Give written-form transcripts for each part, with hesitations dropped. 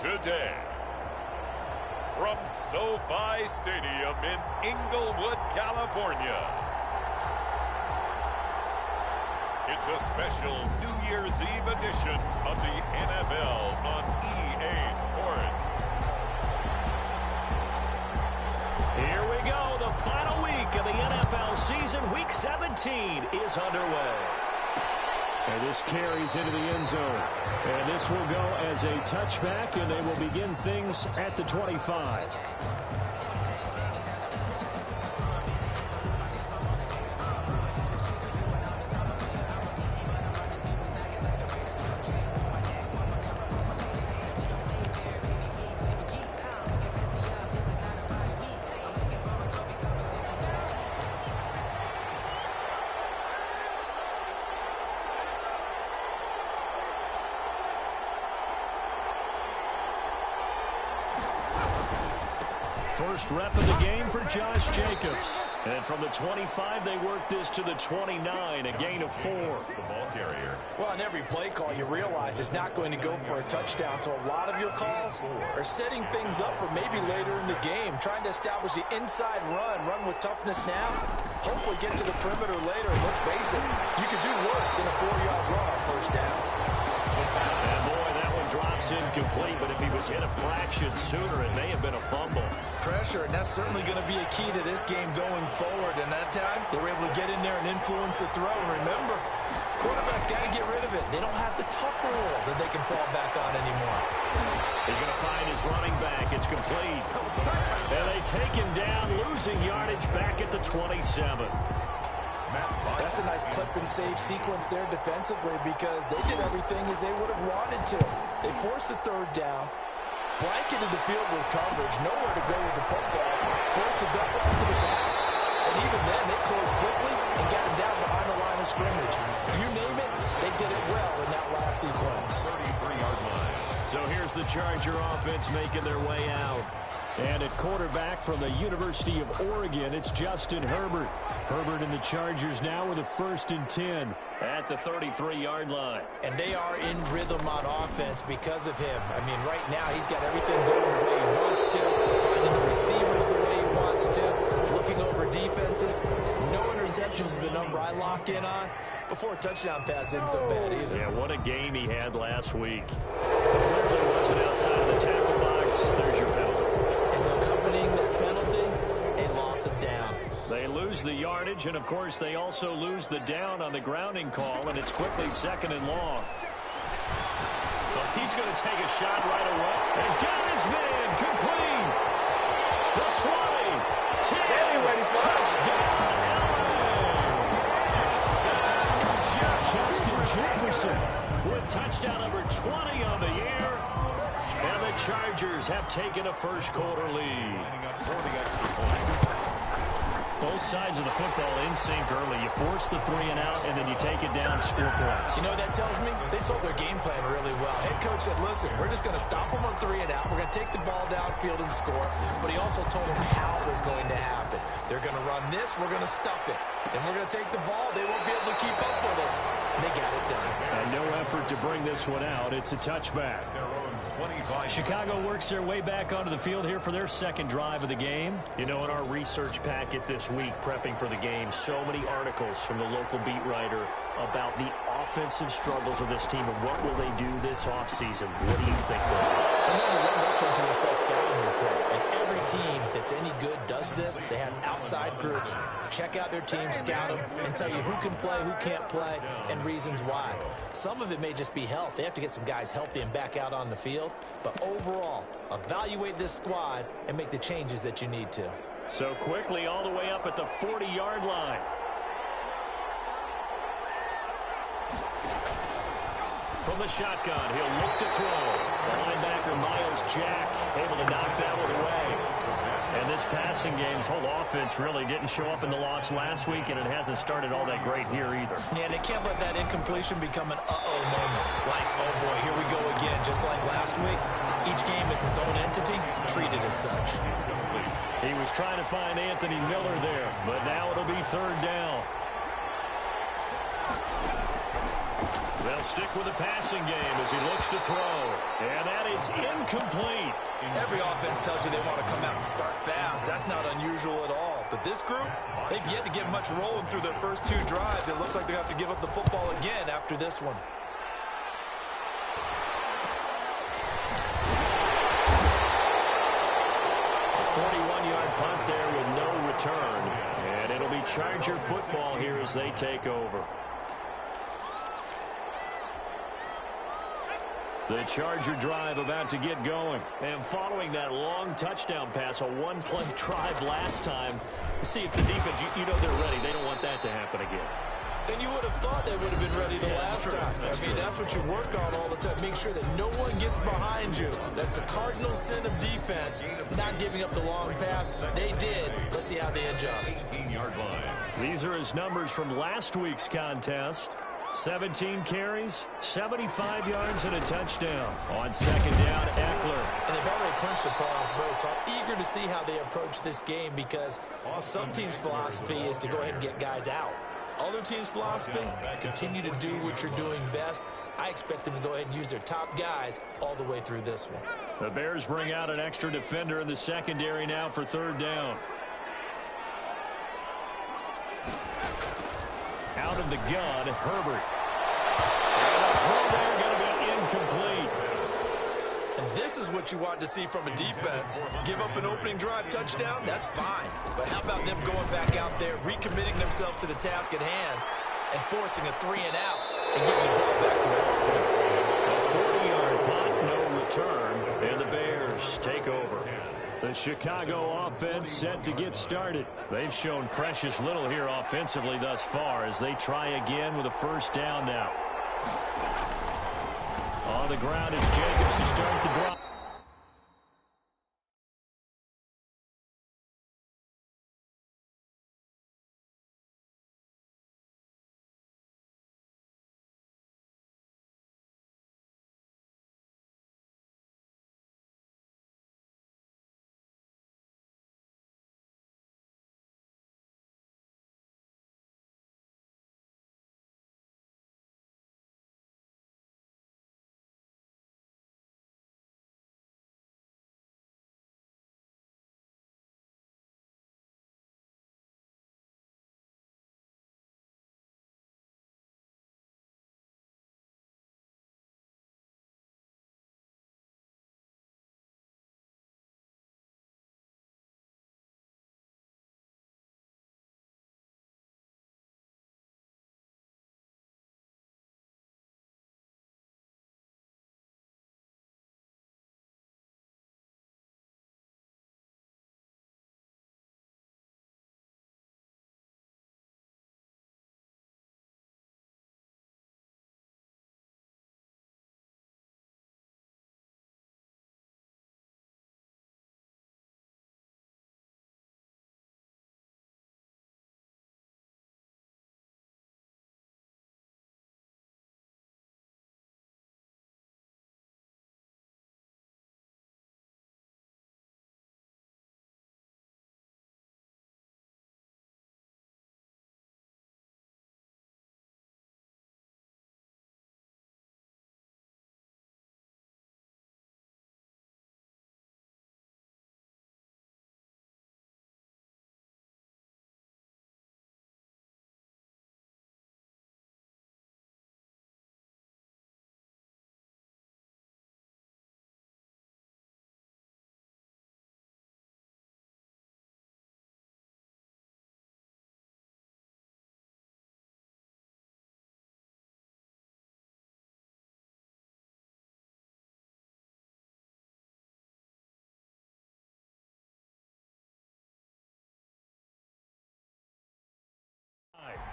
today, from SoFi Stadium in Inglewood, California, it's a special New Year's Eve edition of the NFL on EA Sports. Here we go. The final week of the NFL season. Week 17 is underway. And this carries into the end zone. And this will go as a touchback, and they will begin things at the 25. First rep of the game for Josh Jacobs. And from the 25, they work this to the 29, a gain of 4. The ball carrier. Well, on every play call, you realize it's not going to go for a touchdown. So a lot of your calls are setting things up for maybe later in the game, trying to establish the inside run with toughness now. Hopefully get to the perimeter later. And let's face it, you could do worse than a 4-yard run on first down. And boy, that one drops incomplete, but if he was hit a fraction sooner, it may have been a fumble. Pressure, and that's certainly going to be a key to this game going forward. And that time, they were able to get in there and influence the throw. And remember, quarterbacks got to get rid of it. They don't have the tuck rule that they can fall back on anymore. He's going to find his running back. It's complete. And they take him down, losing yardage back at the 27. That's a nice clip and save sequence there defensively because they did everything as they would have wanted to. They forced the third down, blanketed the field with coverage, nowhere to go with the football, forced the dump off to the back, and even then they closed quickly and got him down behind the line of scrimmage. You name it, they did it well in that last sequence. 33-yard line. So here's the Charger offense making their way out. And at quarterback from the University of Oregon, it's Justin Herbert. Herbert and the Chargers now with a 1st and 10. At the 33-yard line. And they are in rhythm on offense because of him. I mean, right now he's got everything going the way he wants to, finding the receivers the way he wants to, looking over defenses. No interceptions is the number I lock in on. Before a touchdown pass isn't so bad either. Yeah, what a game he had last week. Clearly wasn't outside of the tackle box. There's your penalty. And accompanying that penalty, a loss of down. They lose the yardage, and, of course, they also lose the down on the grounding call, and it's quickly 2nd and long. Well, he's going to take a shot right away. And got his man complete. The 20, 10, touchdown, Justin Jefferson with touchdown number 20 on the year. And the Chargers have taken a first-quarter lead. Both sides of the football in sync early. You force the 3 and out, and then you take it down, score points. You know what that tells me? They sold their game plan really well. Head coach said, listen, we're just going to stop them on 3 and out. We're going to take the ball downfield and score. But he also told them how it was going to happen. They're going to run this. We're going to stuff it. And we're going to take the ball. They won't be able to keep up with us. And they got it done. And no effort to bring this one out. It's a touchback. Chicago works their way back onto the field here for their second drive of the game. You know, in our research packet this week, prepping for the game, so many articles from the local beat writer about the offensive struggles of this team and what will they do this offseason. What do you think, Well, number one, they'll turn to a self-scouting report. And every team that's any good does this. They have outside groups. Check out their team, scout them, and tell you who can play, who can't play, and reasons why. Some of it may just be health. They have to get some guys healthy and back out on the field. But overall, evaluate this squad and make the changes that you need to. So quickly all the way up at the 40-yard line. From the shotgun, he'll look to throw. The linebacker, Miles Jack, able to knock that one away. And this passing game's whole offense really didn't show up in the loss last week, and it hasn't started all that great here either. Yeah, they can't let that incompletion become an uh-oh moment. Like, oh boy, here we go again, just like last week. Each game is its own entity, treated as such. He was trying to find Anthony Miller there, but now it'll be 3rd down. They'll stick with the passing game as he looks to throw. And that is incomplete. Every offense tells you they want to come out and start fast. That's not unusual at all. But this group, they've yet to get much rolling through their first 2 drives. It looks like they have to give up the football again after this one. A 41-yard punt there with no return. And it'll be Charger football here as they take over. The Charger drive about to get going. And following that long touchdown pass, a one-play drive last time, to see if the defense, you know they're ready. They don't want that to happen again. And you would have thought they would have been ready the last time. That's what you work on all the time. Make sure that no one gets behind you. That's the cardinal sin of defense, not giving up the long pass. They did. Let's see how they adjust. These are his numbers from last week's contest. 17 carries, 75 yards, and a touchdown. On second down, Eckler. And they've already clinched the playoff berth, so I'm eager to see how they approach this game because some teams' philosophy is to go ahead and get guys out. Other teams' philosophy, continue to do what you're doing best. I expect them to go ahead and use their top guys all the way through this one. The Bears bring out an extra defender in the secondary now for third down. Out of the gun, Herbert. And the throw there going to be incomplete. And this is what you want to see from a defense. Give up an opening drive touchdown, that's fine. But how about them going back out there, recommitting themselves to the task at hand, and forcing a 3-and-out, and getting the ball back to their offense. A 40-yard punt, no return, and the Bears take over. The Chicago offense set to get started. They've shown precious little here offensively thus far as they try again with a first down now. On the ground is Jacobs to start the drive.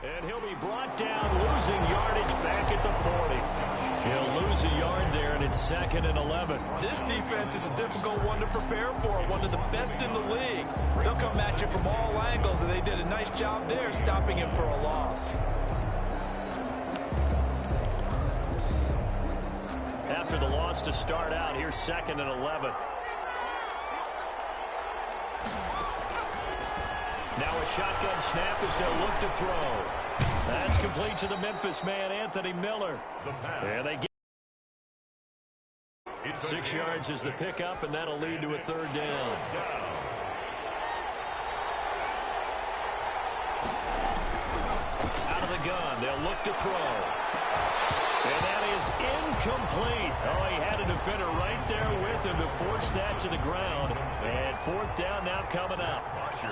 And he'll be brought down, losing yardage back at the 40. He'll lose a yard there, and it's 2nd and 11. This defense is a difficult one to prepare for, one of the best in the league. They'll come at you from all angles, and they did a nice job there stopping him for a loss. After the loss to start out, here's 2nd and 11. Now a shotgun snap as they'll look to throw. That's complete to the Memphis man, Anthony Miller. And they get 6 yards is the pickup, and that'll lead to a third down. Out of the gun, they'll look to throw. And that is incomplete. Oh, he had a defender right there with him to force that to the ground. And fourth down now coming up.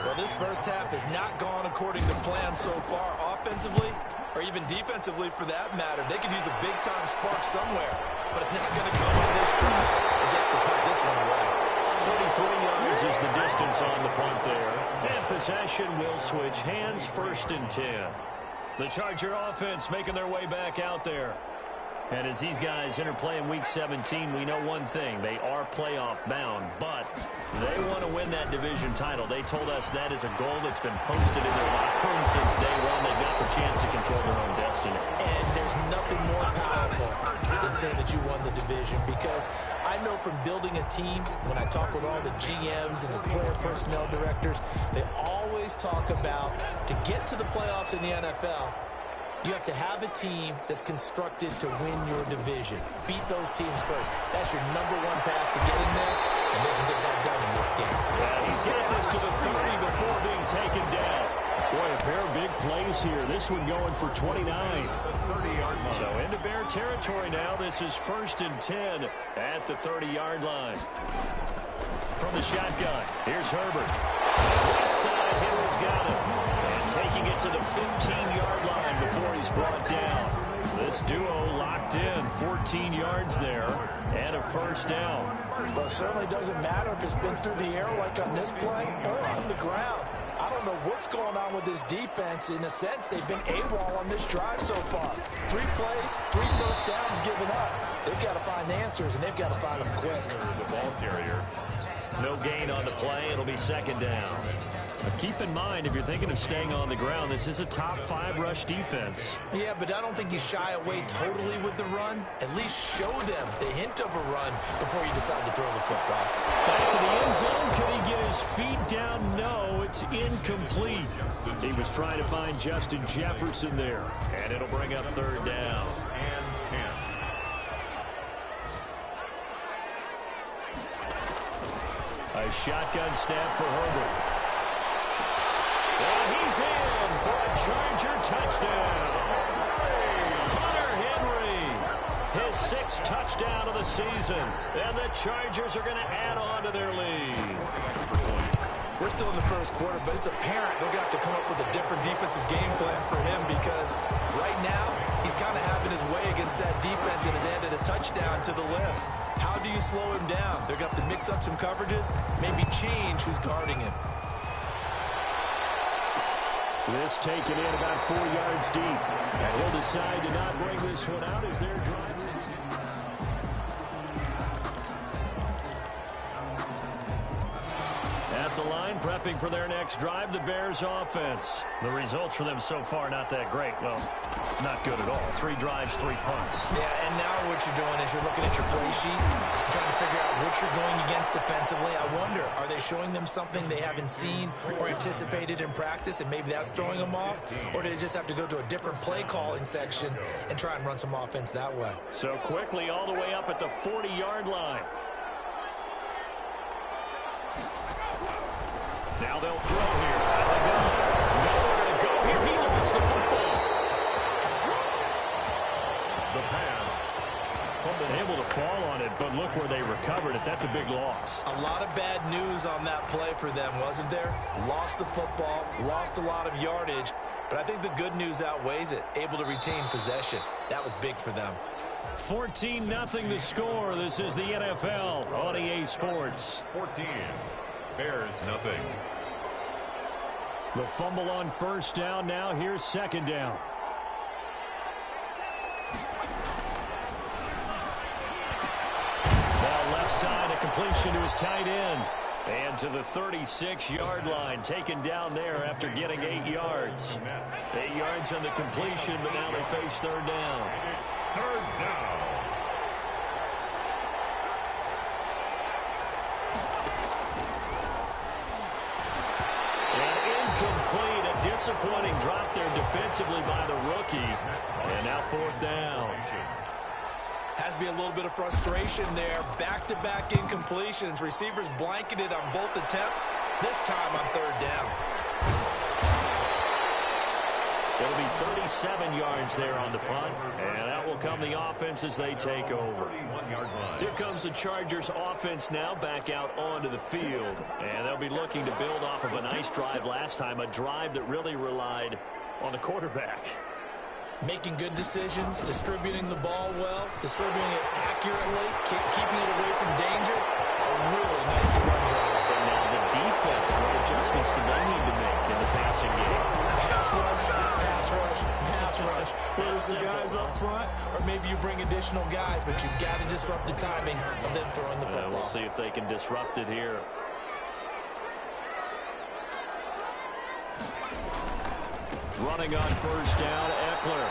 Well, this first half has not gone according to plan so far offensively, or even defensively for that matter. They could use a big-time spark somewhere, but it's not going to come on this drive as they have to put this one away. 33 yards is the distance on the punt there. And possession will switch hands, 1st and 10. The Charger offense making their way back out there. And as these guys interplay in Week 17, we know one thing. They are playoff bound, but they want to win that division title. They told us that is a goal that's been posted in their locker room since day one. They've got the chance to control their own destiny. And there's nothing more powerful than saying that you won the division, because I know from building a team, when I talk with all the GMs and the player personnel directors, they always talk about, to get to the playoffs in the NFL, you have to have a team that's constructed to win your division. Beat those teams first. That's your #1 path to getting there, and they can get that done in this game. Yeah, he's got this to the 30 before being taken down. Boy, a pair of big plays here. This one going for 29. So into Bear territory now. This is 1st and 10 at the 30-yard line. From the shotgun, here's Herbert. Right side, Henry's got him. And taking it to the 15-yard line before he's brought down. This duo locked in, 14 yards there, and a 1st down. Well, it certainly doesn't matter if it's been through the air like on this play or on the ground. I don't know what's going on with this defense. In a sense, they've been AWOL on this drive so far. 3 plays, 3 first downs given up. They've got to find answers, and they've got to find them quick. The ball carrier. No gain on the play. It'll be 2nd down. But keep in mind, if you're thinking of staying on the ground, this is a top 5 rush defense. Yeah, but I don't think you shy away totally with the run. At least show them the hint of a run before you decide to throw the football. Back to the end zone. Can he get his feet down? No, it's incomplete. He was trying to find Justin Jefferson there. And it'll bring up 3rd down. And 10. A shotgun snap for Herbert. And he's in for a Charger touchdown. Hunter Henry, his 6th touchdown of the season. And the Chargers are going to add on to their lead. We're still in the first quarter, but it's apparent they're going to have to come up with a different defensive game plan for him, because right now he's kind of having his way against that defense and has added a touchdown to the list. How do you slow him down? They're going to have to mix up some coverages, maybe change who's guarding him. This taken in about 4 yards deep. And he'll decide to not bring this one out as their drive. At the line, prepping for their next drive, the Bears offense. The results for them so far, not that great. Well, not good at all. 3 drives, 3 punts. Yeah, and now what you're doing is you're looking at your play sheet, trying to figure out what you're going against defensively. I wonder, are they showing them something they haven't seen or anticipated in practice, and maybe that's throwing them off? Or do they just have to go to a different play calling section and try and run some offense that way? So quickly all the way up at the 40-yard line. Now they'll throw here. Nowhere to go here. He lost the football. The pass. Able to fall on it, but look where they recovered it. That's a big loss. A lot of bad news on that play for them, wasn't there? Lost the football, lost a lot of yardage, but I think the good news outweighs it. Able to retain possession. That was big for them. 14-0 the score. This is the NFL on EA Sports. 14. Bears nothing. The fumble on 1st down. Now here's 2nd down. Now left side, a completion to his tight end. And to the 36-yard line, taken down there after getting 8 yards. 8 yards on the completion, but now they face 3rd down. And it's 3rd down. disappointing drop there defensively by the rookie. And now 4th down. Has to be a little bit of frustration there. Back-to-back incompletions. Receivers blanketed on both attempts. This time on 3rd down. It'll be 37 yards there on the punt, and that will come the offense as they take over. Here comes the Chargers offense now back out onto the field, and they'll be looking to build off of a nice drive last time, a drive that really relied on the quarterback. Making good decisions, distributing the ball well, distributing it accurately, keeping it away from danger. A really nice run drive. And now the defense, what adjustments do they need to make in the passing game? Pass rush, pass rush, pass rush. Whether it's the guys up front or maybe you bring additional guys, but you've got to disrupt the timing of them throwing the football. We'll see if they can disrupt it here. Running on 1st down, Eckler.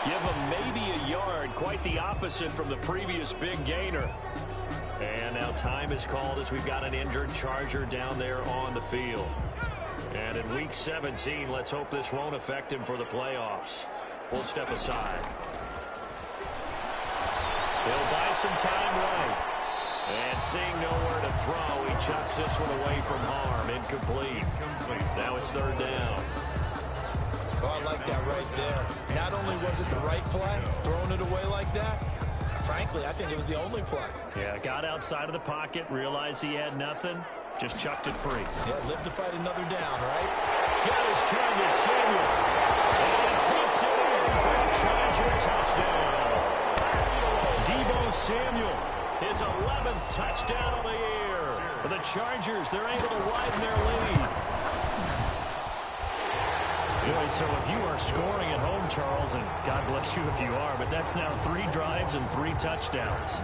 Give him maybe a yard, quite the opposite from the previous big gainer. And now time is called as we've got an injured Charger down there on the field. And in Week 17, let's hope this won't affect him for the playoffs. We'll step aside. He'll buy some time right. And seeing nowhere to throw, he chucks this one away from harm. Incomplete. Now it's 3rd down. Oh, I like that right there. Not only was it the right play, throwing it away like that, frankly, I think it was the only play. Yeah, got outside of the pocket, realized he had nothing, just chucked it free. Yeah, live to fight another down, right? Got his target, Samuel. And he takes it in for a Charger touchdown. Deebo Samuel, his 11th touchdown of the year. For the Chargers, they're able to widen their lead. Boy, so if you are scoring at home, Charles, and God bless you if you are, but that's now 3 drives and 3 touchdowns.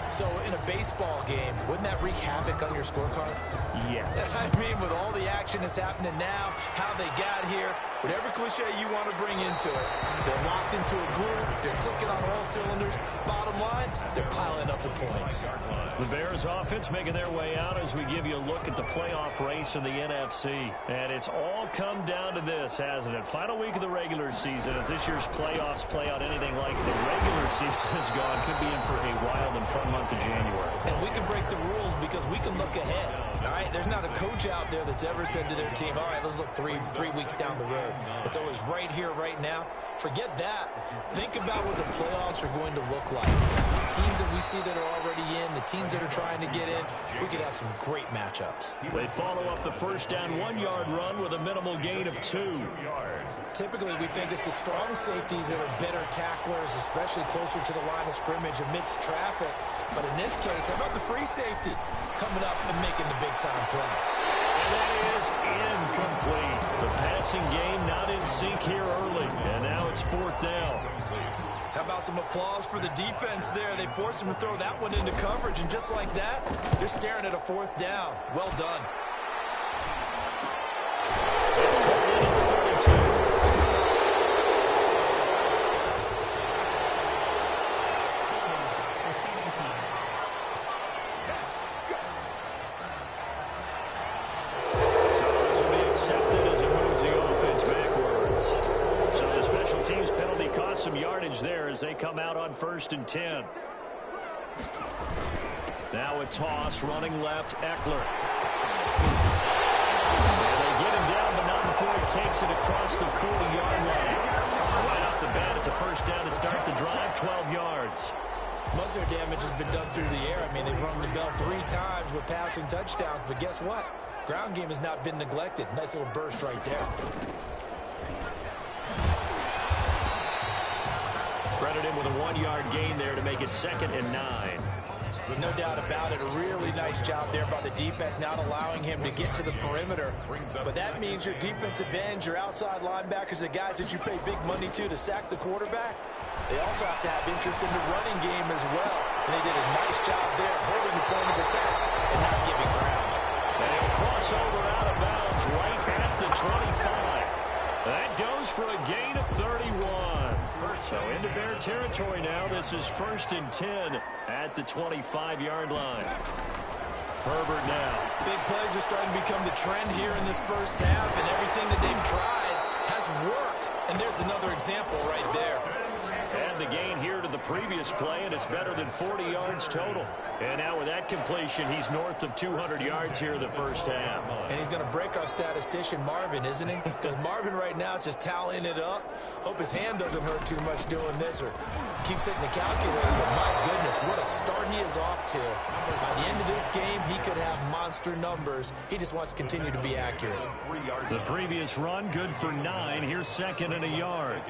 So in a baseball game, wouldn't that wreak havoc on your scorecard? Yes. I mean, with all the action that's happening now, how they got here, whatever cliche you want to bring into it, they're locked into a groove, they're clicking on all cylinders. Bottom line, they're piling up the points. The Bears offense making their way out as we give you a look at the playoff race in the NFC. And it's all come down to this, hasn't it? Final week of the regular season. As this year's playoffs play out anything like the regular season is gone, could be in for a wild and fun month of January. And we can break the rules because we can look ahead. All right, there's not a coach out there that's ever said to their team, all right, let's look three weeks down the road. It's always right here, right now. Forget that. Think about what the playoffs are going to look like. The teams that we see that are already in, the teams that are trying to get in, we could have some great matchups. They follow up the 1st down 1-yard run with a minimal gain of 2. Typically, we think it's the strong safeties that are better tacklers, especially closer to the line of scrimmage amidst traffic. But in this case, how about the free safety coming up and making the big-time play? And that is incomplete. The passing game not in sync here early, and now it's 4th down. How about some applause for the defense there? They forced him to throw that one into coverage, and just like that, they're staring at a 4th down. Well done. It's pulled in at the 32. Some yardage there as they come out on 1st and 10. Now a toss, running left, Eckler. And they get him down, but not before he takes it across the 40-yard line. Right off the bat, it's a 1st down to start the drive, 12 yards. Most of their damage has been done through the air. I mean, they've rung the bell 3 times with passing touchdowns, but guess what? Ground game has not been neglected. Nice little burst right there. Credit him with a 1-yard gain there to make it 2nd and 9. No doubt about it. A really nice job there by the defense, not allowing him to get to the perimeter. But that means your defensive ends, your outside linebackers, the guys that you pay big money to sack the quarterback, they also have to have interest in the running game as well. And they did a nice job there holding the point of attack and not giving ground. And he'll cross over out of bounds right at the 25. That goes for a gain of 31. So into Bear territory now. This is 1st and 10 at the 25-yard line. Herbert now. Big plays are starting to become the trend here in this first half, and everything that they've tried has worked. And there's another example right there. And the gain here to the previous play, and it's better than 40 yards total. And now with that completion, he's north of 200 yards here in the first half. And he's going to break our statistician, Marvin, isn't he? Because Marvin right now is just tallying it up. Hope his hand doesn't hurt too much doing this or keeps hitting the calculator. But my goodness, what a start he is off to. By the end of this game, he could have monster numbers. He just wants to continue to be accurate. The previous run, good for 9. Here's second and a yard.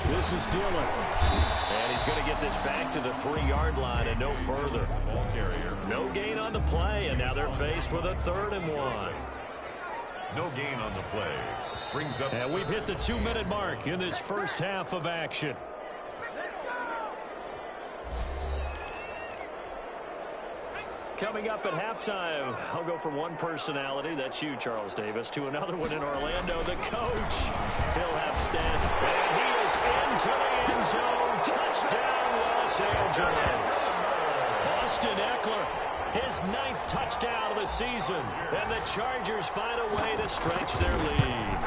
This is Dillon. And he's going to get this back to the 3-yard line and no further. No gain on the play, and now they're faced with a 3rd and 1. No gain on the play. Brings up. And we've hit the 2-minute mark in this first half of action. Coming up at halftime, I'll go from one personality, that's you, Charles Davis, to another one in Orlando, the coach. He'll have stats, and he is into the end zone. Touchdown, Los Angeles. Austin Eckler, his 9th touchdown of the season, and the Chargers find a way to stretch their lead.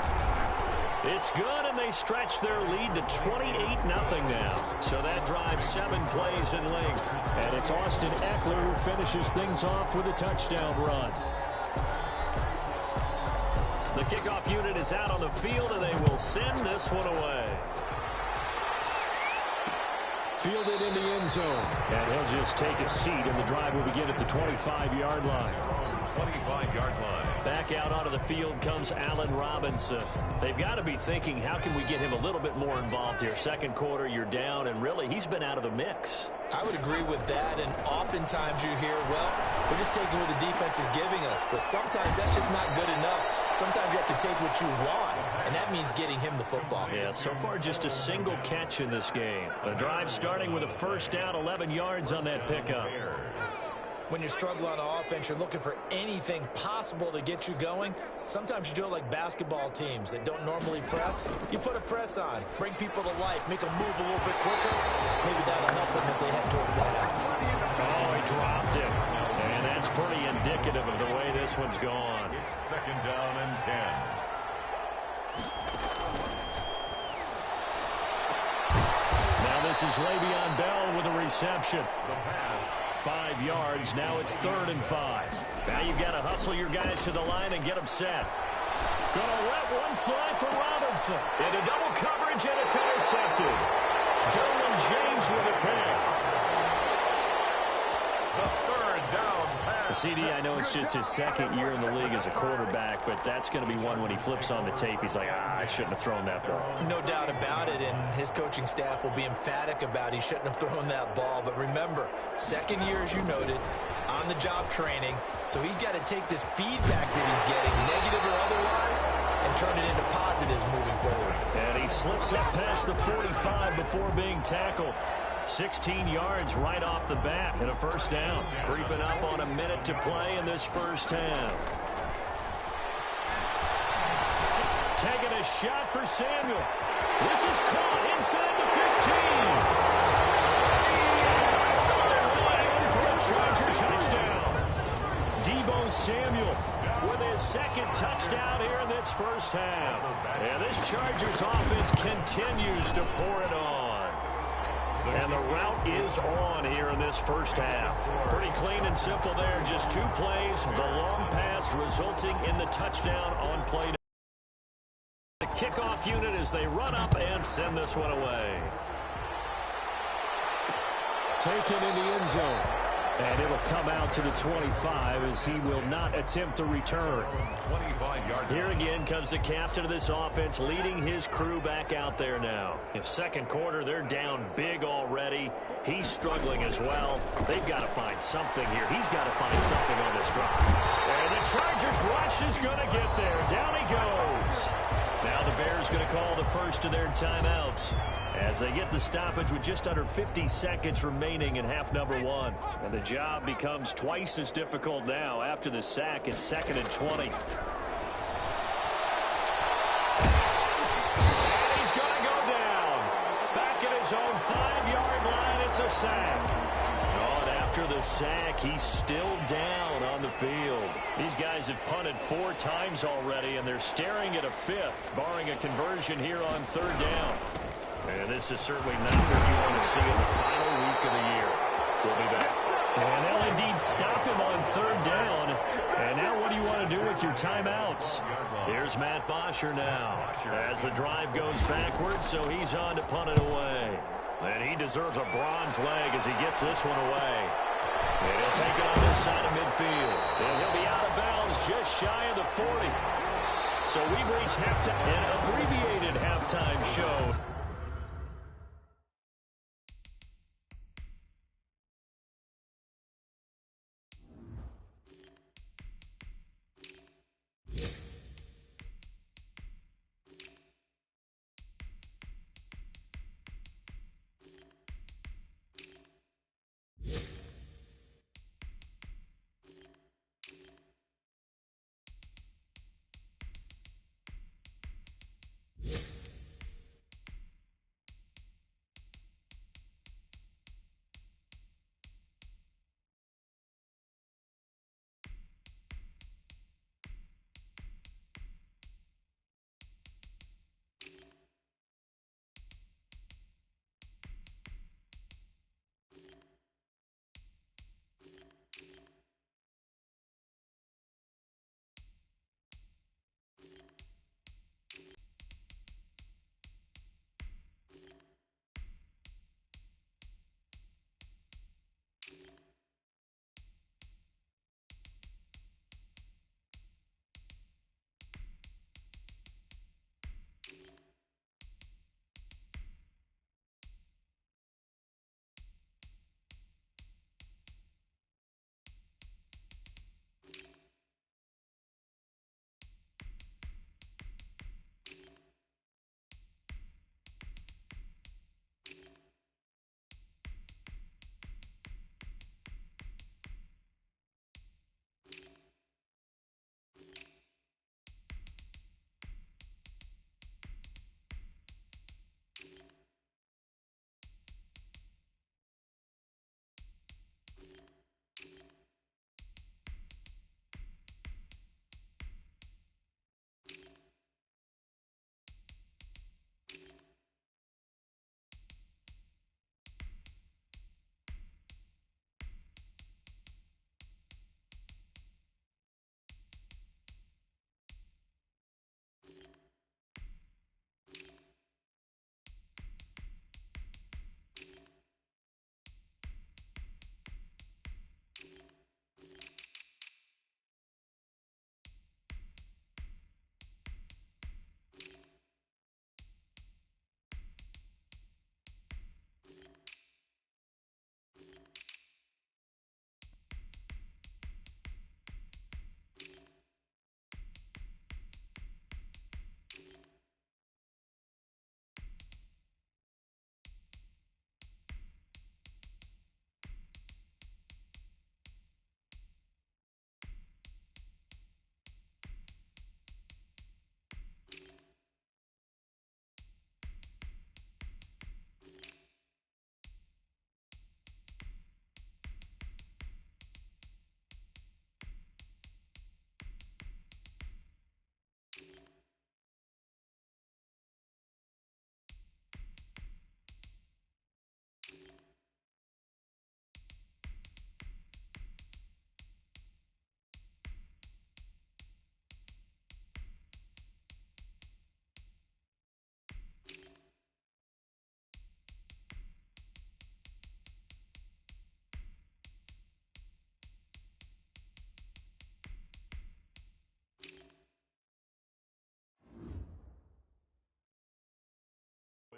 It's good, and they stretch their lead to 28-0 now. So that drives 7 plays in length. And it's Austin Eckler who finishes things off with a touchdown run. The kickoff unit is out on the field, and they will send this one away. Fielded in the end zone. And he'll just take a seat, and the drive will begin at the 25-yard line. 25-yard line. Back out onto the field comes Allen Robinson. They've got to be thinking, how can we get him a little bit more involved here? Second quarter, you're down, and really, he's been out of the mix. I would agree with that, and oftentimes you hear, well, we're just taking what the defense is giving us, but sometimes that's just not good enough. Sometimes you have to take what you want, and that means getting him the football. Yeah, so far just a single catch in this game. The drive starting with a first down, 11 yards on that pickup. When you're struggling on offense, you're looking for anything possible to get you going. Sometimes you do it like basketball teams that don't normally press. You put a press on, bring people to life, make them move a little bit quicker. Maybe that'll help them as they head towards that half. Oh, he dropped it. And that's pretty indicative of the way this one's gone. It's 2nd down and 10. Now this is Le'Veon Bell with a reception. The pass. 5 yards. Now it's 3rd and 5. Now you've got to hustle your guys to the line and get them set. Gonna let one fly from Robinson. Into double coverage, and it's intercepted. Derwin James with a pick. The 3rd down pass. CD, I know it's just his 2nd year in the league as a quarterback, but that's going to be one when he flips on the tape. He's like, I shouldn't have thrown that ball. No doubt about it, and his coaching staff will be emphatic about he shouldn't have thrown that ball. But remember, 2nd year, as you noted, on-the-job training, so he's got to take this feedback that he's getting, negative or otherwise, and turn it into positives moving forward. And he slips up past the 45 before being tackled. 16 yards right off the bat and a first down. Creeping up on a minute to play in this first half. Taking a shot for Samuel. This is caught inside the 15. And for a Charger touchdown. Deebo Samuel with his 2nd touchdown here in this first half. And this Chargers offense continues to pour it on. And the route is on here in this first half. Pretty clean and simple there. Just 2 plays. The long pass resulting in the touchdown on play. The kickoff unit as they run up and send this one away. Taken in the end zone. And it'll come out to the 25 as he will not attempt to return. 25-yard. Here again comes the captain of this offense leading his crew back out there now. In 2nd quarter, they're down big already. He's struggling as well. They've got to find something here. He's got to find something on this drive. And the Chargers rush is going to get there. Down he goes. Now the Bears going to call the first of their timeouts as they get the stoppage with just under 50 seconds remaining in half number 1. And the job becomes twice as difficult now after the sack. It's 2nd and 20. And he's going to go down. Back in his own 5-yard line. It's a sack. And after the sack, he's still down on the field. These guys have punted 4 times already, and they're staring at a 5th, barring a conversion here on 3rd down. And this is certainly not what you want to see in the final week of the year. We'll be back. And they'll indeed stop him on 3rd down. And now what do you want to do with your timeouts? Here's Matt Bosher now as the drive goes backwards, so he's on to punt it away. And he deserves a bronze leg as he gets this one away. And he'll take it on this side of midfield. And he'll be out of bounds just shy of the 40. So we've reached halftime, an abbreviated halftime show.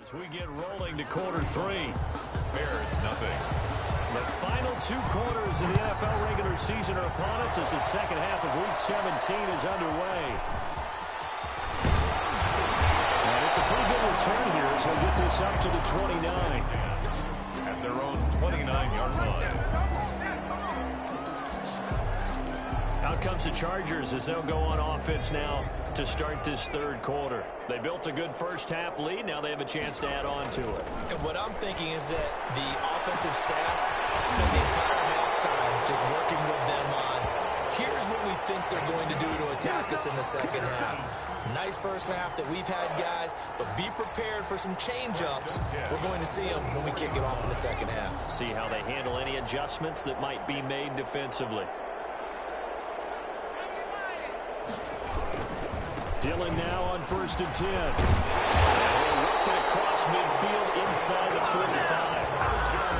As we get rolling to quarter 3. Bears nothing. The final 2 quarters of the NFL regular season are upon us as the second half of Week 17 is underway. And it's a pretty good return here as they get this up to the 29. At their own 29-yard line. Now out comes the Chargers as they'll go on offense now to start this third quarter. They built a good first-half lead. Now they have a chance to add on to it. And what I'm thinking is that the offensive staff spent the entire halftime just working with them on, here's what we think they're going to do to attack us in the second half. Nice first half that we've had, guys, but be prepared for some change-ups. We're going to see them when we kick it off in the second half. See how they handle any adjustments that might be made defensively. Dillon now on 1st and 10. Working across midfield inside the 45.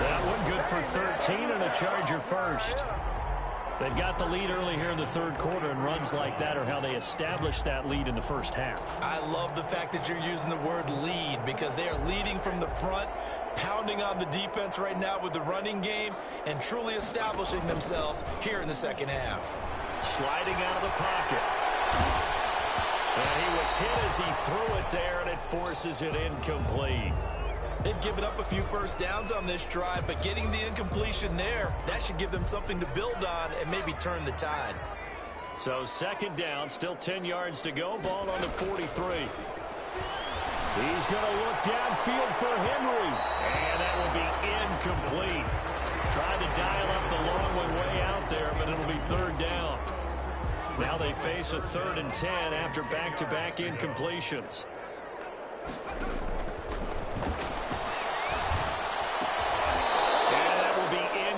That one good for 13 and a Charger first. They've got the lead early here in the third quarter, and runs like that are how they establish that lead in the first half. I love the fact that you're using the word lead because they are leading from the front, pounding on the defense right now with the running game, and truly establishing themselves here in the second half. Sliding out of the pocket. And he was hit as he threw it there, and it forces it incomplete. They've given up a few first downs on this drive, but getting the incompletion there, that should give them something to build on and maybe turn the tide. So second down, still 10 yards to go. Ball on the 43. He's going to look downfield for Henry. And that will be incomplete. Tried to dial up the long one way out there, but it'll be third down. Now they face a 3rd and 10 after back-to-back incompletions.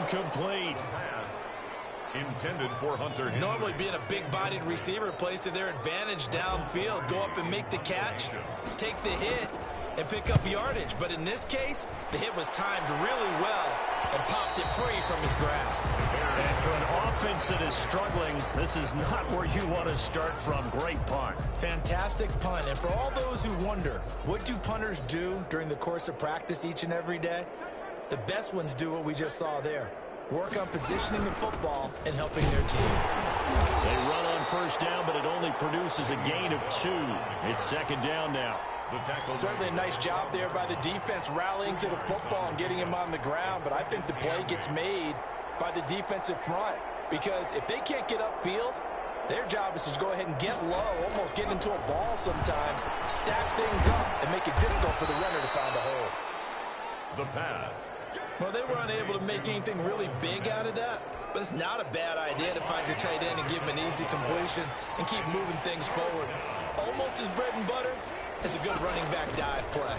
Complete. Pass intended for Hunter Henry. Normally being a big-bodied receiver plays to their advantage downfield. Go up and make the catch, take the hit, and pick up yardage. But in this case, the hit was timed really well and popped it free from his grasp. And for an offense that is struggling, this is not where you want to start from. Great punt. Fantastic punt. And for all those who wonder, what do punters do during the course of practice each and every day? The best ones do what we just saw there. Work on positioning the football and helping their team. They run on first down, but it only produces a gain of 2. It's second down now. Certainly a nice job there by the defense rallying to the football and getting him on the ground, but I think the play gets made by the defensive front because if they can't get upfield, their job is to go ahead and get low, almost get into a ball sometimes, stack things up, and make it difficult for the runner to find a hole. The pass. Well, they were unable to make anything really big out of that, but it's not a bad idea to find your tight end and give him an easy completion and keep moving things forward. Almost as bread and butter as a good running back dive play.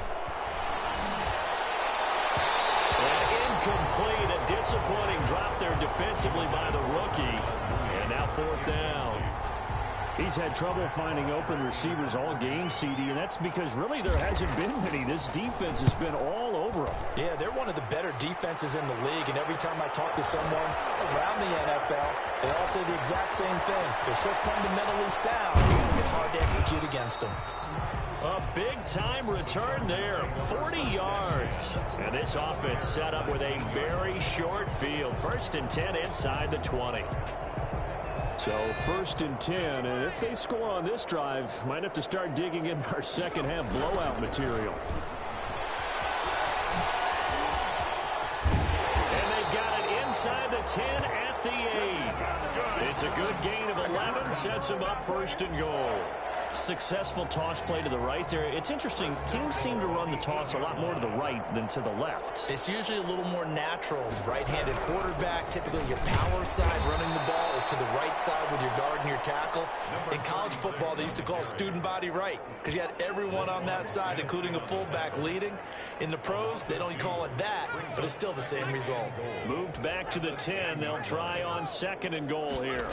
And incomplete, a disappointing drop there defensively by the rookie. And now 4th down. He's had trouble finding open receivers all game, CD, and that's because really there hasn't been many. This defense has been all over them. Yeah, they're one of the better defenses in the league, and every time I talk to someone around the NFL, they all say the exact same thing. They're so fundamentally sound, it's hard to execute against them. A big-time return there, 40 yards. And this offense set up with a very short field. 1st and 10 inside the 20. So 1st and 10, and if they score on this drive, might have to start digging in our second half blowout material. And they've got it inside the 10 at the 8. It's a good gain of 11, sets them up 1st and goal. Successful toss play to the right there. It's interesting. Teams seem to run the toss a lot more to the right than to the left. It's usually a little more natural. Right-handed quarterback, typically your power side running the ball is to the right side with your guard and your tackle. In college football, they used to call student body right because you had everyone on that side, including a fullback leading. In the pros, they don't call it that, but it's still the same result. Moved back to the 10. They'll try on 2nd and goal here.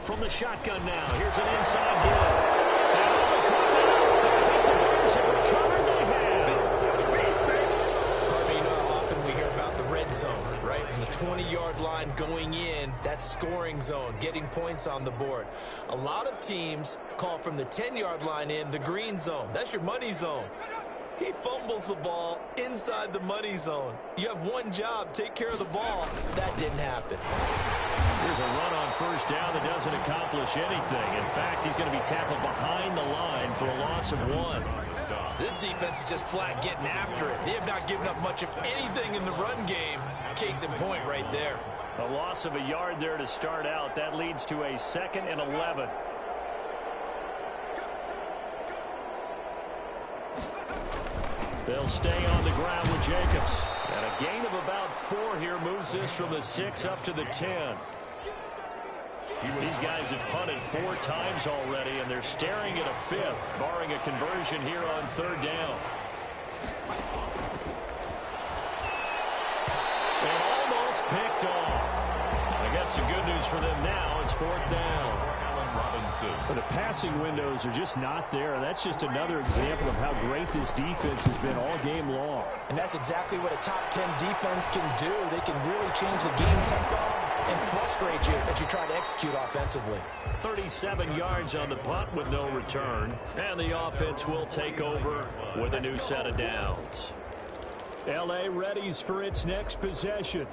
From the shotgun now, here's an inside deal. You know how often we hear about the red zone, right? From the 20-yard line going in, that's scoring zone, getting points on the board. A lot of teams call from the 10-yard line in the green zone. That's your money zone. He fumbles the ball inside the money zone. You have one job, take care of the ball. That didn't happen. Here's a run on first down that doesn't accomplish anything. In fact, he's going to be tackled behind the line for a loss of 1. This defense is just flat getting after it. They have not given up much of anything in the run game. Case in point right there. A loss of a yard there to start out. That leads to a 2nd and 11. They'll stay on the ground with Jacobs. And a gain of about 4 here moves this from the 6 up to the 10. These guys have punted 4 times already, and they're staring at a 5th, barring a conversion here on 3rd down. And almost picked off. I guess the good news for them now, it's 4th down. But the passing windows are just not there. That's just another example of how great this defense has been all game long. And that's exactly what a top 10 defense can do. They can really change the game tempo and frustrate you as you try to execute offensively. 37 yards on the punt with no return. And the offense will take over with a new set of downs. L.A. readies for its next possession.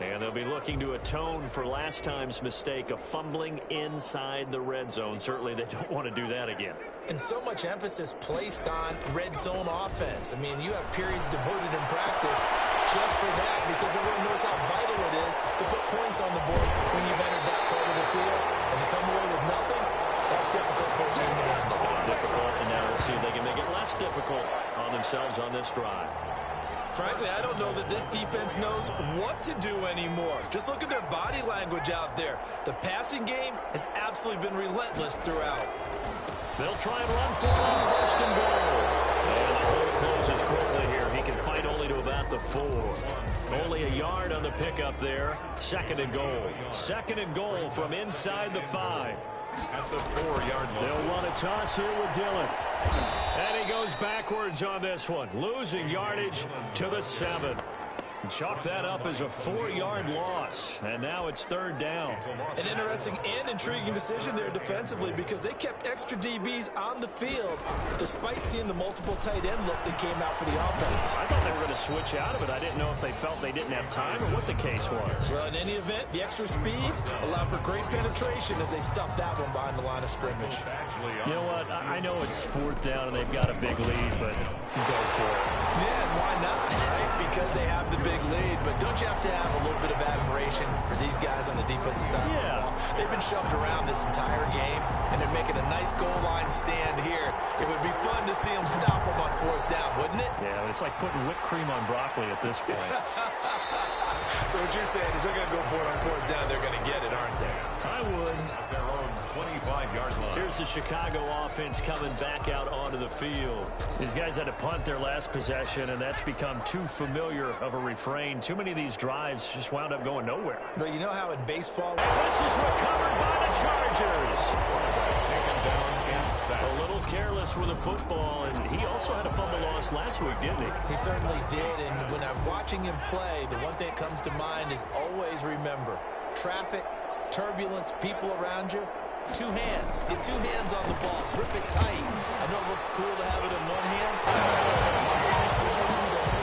And they'll be looking to atone for last time's mistake of fumbling inside the red zone. Certainly they don't want to do that again. And so much emphasis placed on red zone offense. I mean, you have periods devoted in practice just for that because everyone knows how vital it is to put points on the board when you've entered that part of the field. And to come away with nothing, that's difficult for a team to handle. Difficult, and now we'll see if they can make it less difficult on themselves on this drive. Frankly, I don't know that this defense knows what to do anymore. Just look at their body language out there. The passing game has absolutely been relentless throughout. They'll try and run for it on 1st and goal. And the hole closes quickly here. He can fight only to about the 4. Only a yard on the pickup there. 2nd and goal. 2nd and goal from inside the 5. At the 4-yard line. They'll run a toss here with Dillon. And he goes backwards on this one, losing yardage to the 7. Chalk that up as a 4-yard loss, and now it's 3rd down. An interesting and intriguing decision there defensively because they kept extra DBs on the field despite seeing the multiple tight end look that came out for the offense. I thought they were going to switch out of it. I didn't know if they felt they didn't have time or what the case was. Well, in any event, the extra speed allowed for great penetration as they stuffed that one behind the line of scrimmage. You know what? I know it's 4th down and they've got a big lead, but go for it. Yeah, and why not, right? Because they have the big lead, but don't you have to have a little bit of admiration for these guys on the defensive side of the ball? They've been shoved around this entire game, and they're making a nice goal line stand here. It would be fun to see them stop them on 4th down, wouldn't it? Yeah, but it's like putting whipped cream on broccoli at this point. So what you're saying is they're going to go for it on 4th down. They're going to get it, aren't they? I would. Their own 25-yard line. Here's the Chicago offense coming back out onto the field. These guys had to punt their last possession, and that's become too familiar of a refrain. Too many of these drives just wound up going nowhere. But you know how in baseball... And this is recovered by the Chargers. Taken down inside. A little careless with the football, and he also had a fumble loss last week, didn't he? He certainly did, and when I'm watching him play, the one thing that comes to mind is always remember, traffic, turbulence, people around you, 2 hands. Get 2 hands on the ball. Grip it tight. I know it looks cool to have it in one hand.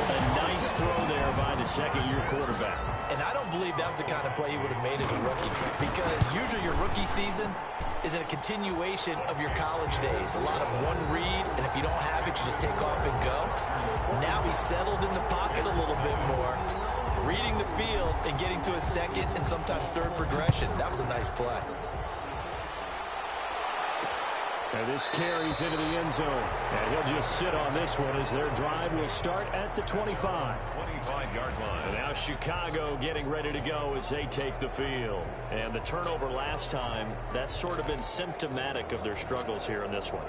A nice throw there by the 2nd-year quarterback. And I don't believe that was the kind of play he would have made as a rookie, because usually your rookie season is a continuation of your college days. A lot of one read, and if you don't have it, you just take off and go. Now he's settled in the pocket a little bit more, reading the field and getting to a 2nd and sometimes 3rd progression. That was a nice play. And this carries into the end zone. And he'll just sit on this one as their drive will start at the 25. 25-yard line. And now Chicago getting ready to go as they take the field. And the turnover last time, that's sort of been symptomatic of their struggles here in this one.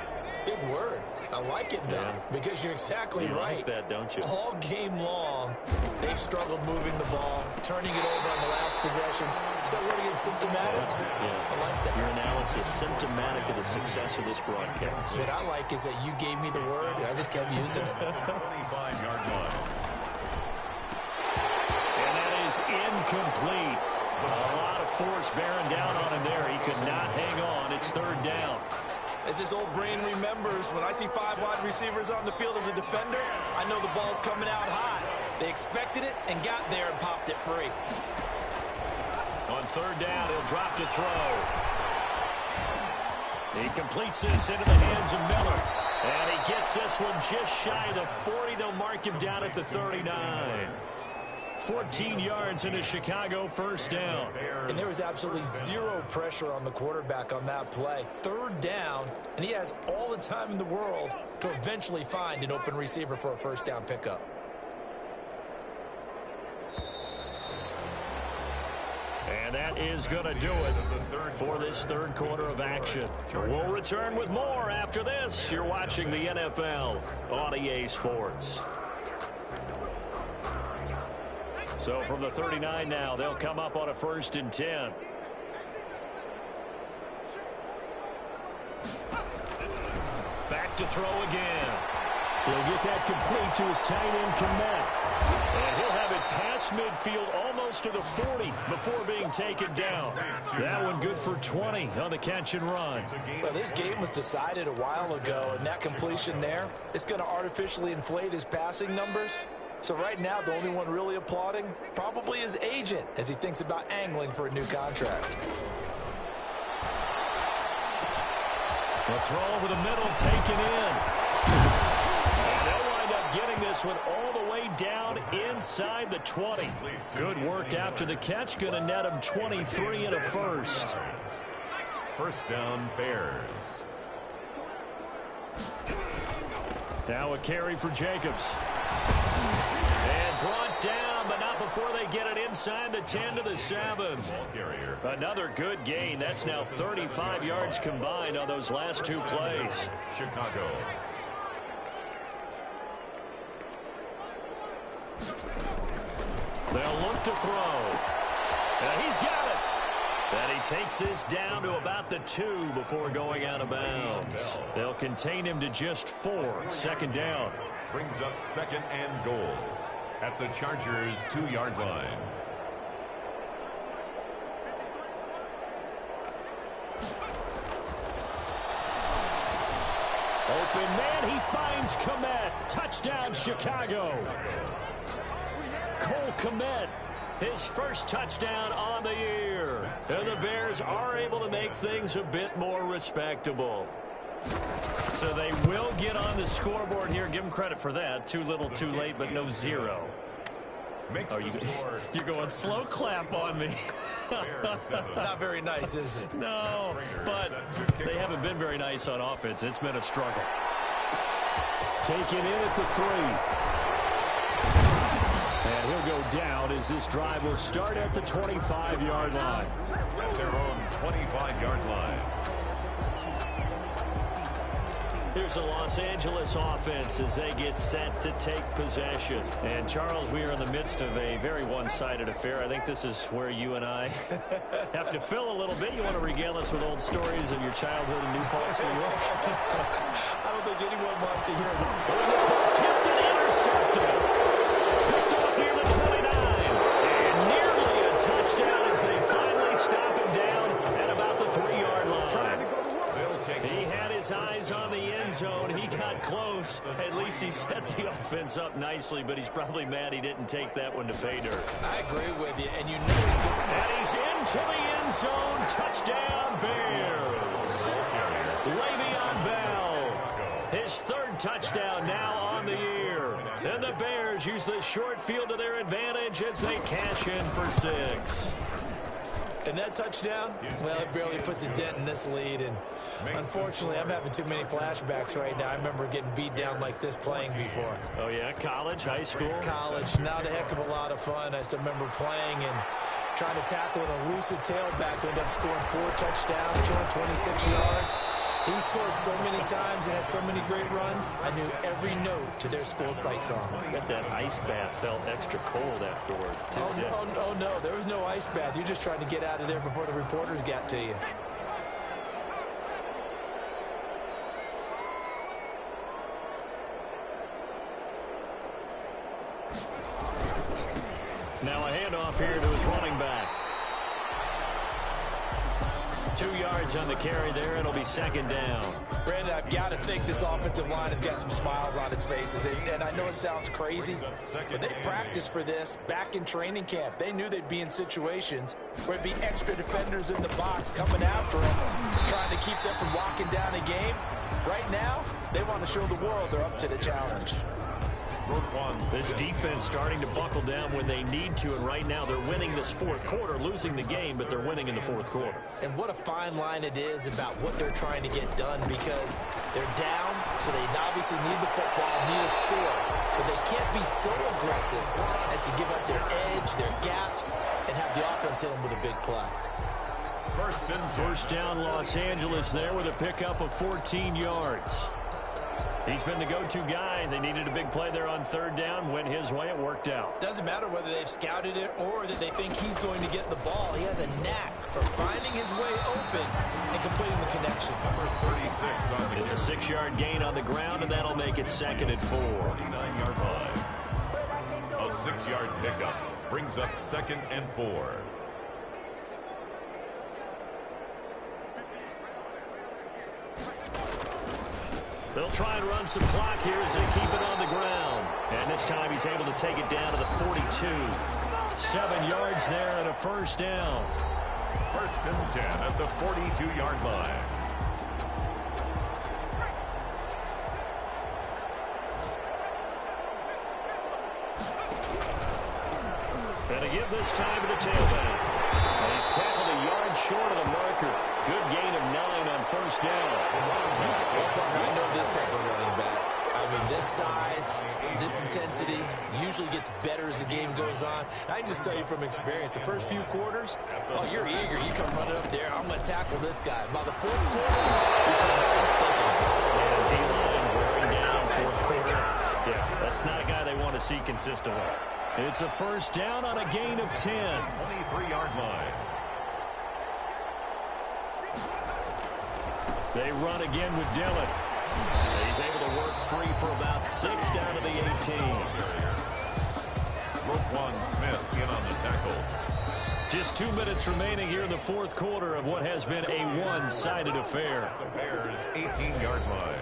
Big word. I like it, though, because you're exactly you right. Like that, don't you? All game long, they've struggled moving the ball, turning it over on the last possession. Is that what against symptomatic? Yeah. I like that. Your analysis symptomatic of the success of this broadcast. What I like is that you gave me the word, and I just kept using it. 25-yard line. And that is incomplete. A lot of force bearing down on him there. He could not hang on. It's 3rd down. As his old brain remembers, when I see 5 wide receivers on the field as a defender, I know the ball's coming out high. They expected it and got there and popped it free. On 3rd down, he'll drop to throw. He completes this into the hands of Miller. And he gets this one just shy of the 40. They'll mark him down at the 39. 14 yards in a Chicago first down. And there was absolutely zero pressure on the quarterback on that play. Third down, and he has all the time in the world to eventually find an open receiver for a first down pickup. And that is going to do it for this third quarter of action. We'll return with more after this. You're watching the NFL on EA Sports. So from the 39 now, they'll come up on a 1st and 10. Back to throw again. He'll get that complete to his tight end, Komet. And he'll have it past midfield almost to the 40 before being taken down. That one good for 20 on the catch and run. Well, this game was decided a while ago, and that completion there, it's going to artificially inflate his passing numbers. So right now, the only one really applauding probably his agent as he thinks about angling for a new contract. The throw over the middle taken in. And they'll wind up getting this one all the way down inside the 20. Good work after the catch. Going to net him 23 and a first. First down, Bears. Now a carry for Jacobs. And brought down, but not before they get it inside the 10 to the 7. Another good gain. That's now 35 yards combined on those last two plays. Chicago. They'll look to throw. And he's got it. And he takes this down to about the 2 before going out of bounds. They'll contain him to just 4. Second down. Brings up 2nd and goal at the Chargers' 2-yard line. Open man, he finds Komet. Touchdown, Chicago. Cole Komet, his first touchdown on the year. And the Bears are able to make things a bit more respectable. So they will get on the scoreboard here. Give them credit for that. Too little, too late, but no 0. Oh, you're going slow clap on me. Not very nice, is it? No, but they haven't been very nice on offense. It's been a struggle. Taken in at the 3. And he'll go down as this drive will start at the 25-yard line. At their own 25-yard line. Here's the Los Angeles offense as they get set to take possession. And, Charles, we are in the midst of a very one-sided affair. I think this is where you and I have to fill a little bit. You want to regale us with old stories of your childhood in New Paltz, New York? I don't think anyone wants to hear that. Oh, this ball's tipped and intercepted. Picked off near the 29. And nearly a touchdown as they finally stop him down at about the 3-yard line. He had his eyes on the end zone. He got close. At least he set the offense up nicely, but he's probably mad he didn't take that one to pay dirt. I agree with you, and you know he's going. And he's into the end zone. Touchdown, Bears. Le'Veon Bell, his 3rd touchdown now on the year. And the Bears use this short field to their advantage as they cash in for 6. And that touchdown, well, it barely puts a dent in this lead. And unfortunately, I'm having too many flashbacks right now. I remember getting beat down like this playing before. Oh, yeah? College, high school? College. Not a heck of a lot of fun. I still remember playing and trying to tackle an elusive tailback who ended up scoring 4 touchdowns, 226 yards. He scored so many times and had so many great runs, I knew every note to their school's fight song. I bet that ice bath felt extra cold afterwards, too. Oh, no, there was no ice bath. You're just trying to get out of there before the reporters got to you. Now a handoff here to his running back. 2 yards on the carry there. It'll be 2nd down. Brandon, I've got to think this offensive line has got some smiles on its faces. And I know it sounds crazy, but they practiced for this back in training camp. They knew they'd be in situations where there'd be extra defenders in the box coming after them, trying to keep them from walking down a game. Right now, They want to show the world they're up to the challenge. This defense starting to buckle down when they need to, and right now they're winning this fourth quarter, losing the game, but they're winning in the fourth quarter. And what a fine line it is about what they're trying to get done, because they're down, so they obviously need the football, need a score, but they can't be so aggressive as to give up their edge, their gaps, and have the offense hit them with a big play. First down, Los Angeles there with a pickup of 14 yards. He's been the go-to guy. They needed a big play there on third down. Went his way. It worked out. Doesn't matter whether they've scouted it or that they think he's going to get the ball. He has a knack for finding his way open and completing the connection. It's a 6-yard gain on the ground, and that'll make it 2nd and 4. 49-yard line. A 6-yard pickup brings up 2nd and 4. They'll try and run some clock here as they keep it on the ground. And this time he's able to take it down to the 42. 7 yards there and a first down. 1st and 10 at the 42-yard line. And to give this time to the tailback. And he's tackled a yard short of the marker. Good gain of 9 on first down. I know this type of running back. I mean, this size, this intensity usually gets better as the game goes on. I can just tell you from experience, the first few quarters, oh, you're eager. You come running up there, I'm going to tackle this guy. By the fourth quarter, you're coming up and thinking about it. And D-line wearing down fourth quarter. Yeah, that's not a guy they want to see consistently. It's a first down on a gain of 10. 23-yard line. They run again with Dillon. He's able to work free for about 6 down to the 18. Roquan Smith in on the tackle. Just 2 minutes remaining here in the fourth quarter of what has been a one-sided affair. The Bears' 18-yard line.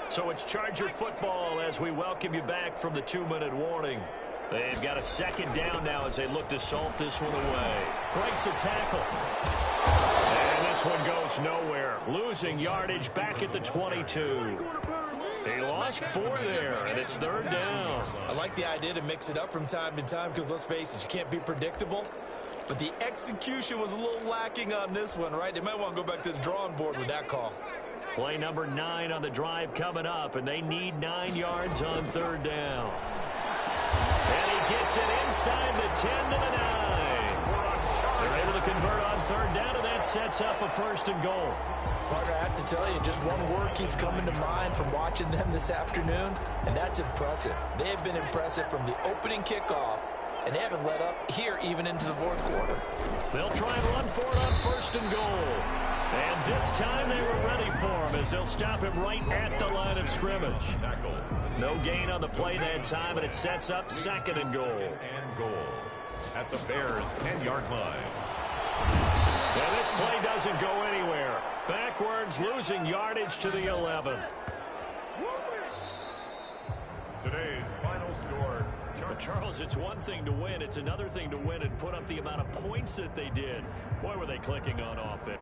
So it's Charger football as we welcome you back from the 2-minute warning. They've got a 2nd down now as they look to salt this one away. Breaks a tackle. And this one goes nowhere. Losing yardage back at the 22. He lost 4 there, and it's 3rd down. I like the idea to mix it up from time to time because, let's face it, you can't be predictable. But the execution was a little lacking on this one, right? They might want to go back to the drawing board with that call. Play number 9 on the drive coming up, and they need 9 yards on 3rd down. And he gets it inside the 10 to the 9. They're able to convert on 3rd down, and that sets up a 1st and goal. Parker, I have to tell you, just one word keeps coming to mind from watching them this afternoon, and that's impressive. They have been impressive from the opening kickoff, and they haven't let up here even into the fourth quarter. They'll try and run for it on 1st and goal. And this time they were ready for him as they'll stop him right at the line of scrimmage. No gain on the play that time, and it sets up 2nd and goal. And goal at the Bears' 10-yard line. And this play doesn't go anywhere. Backwards, losing yardage to the 11. Today's final score. But Charles, it's one thing to win. It's another thing to win and put up the amount of points that they did. Boy, were they clicking on offense.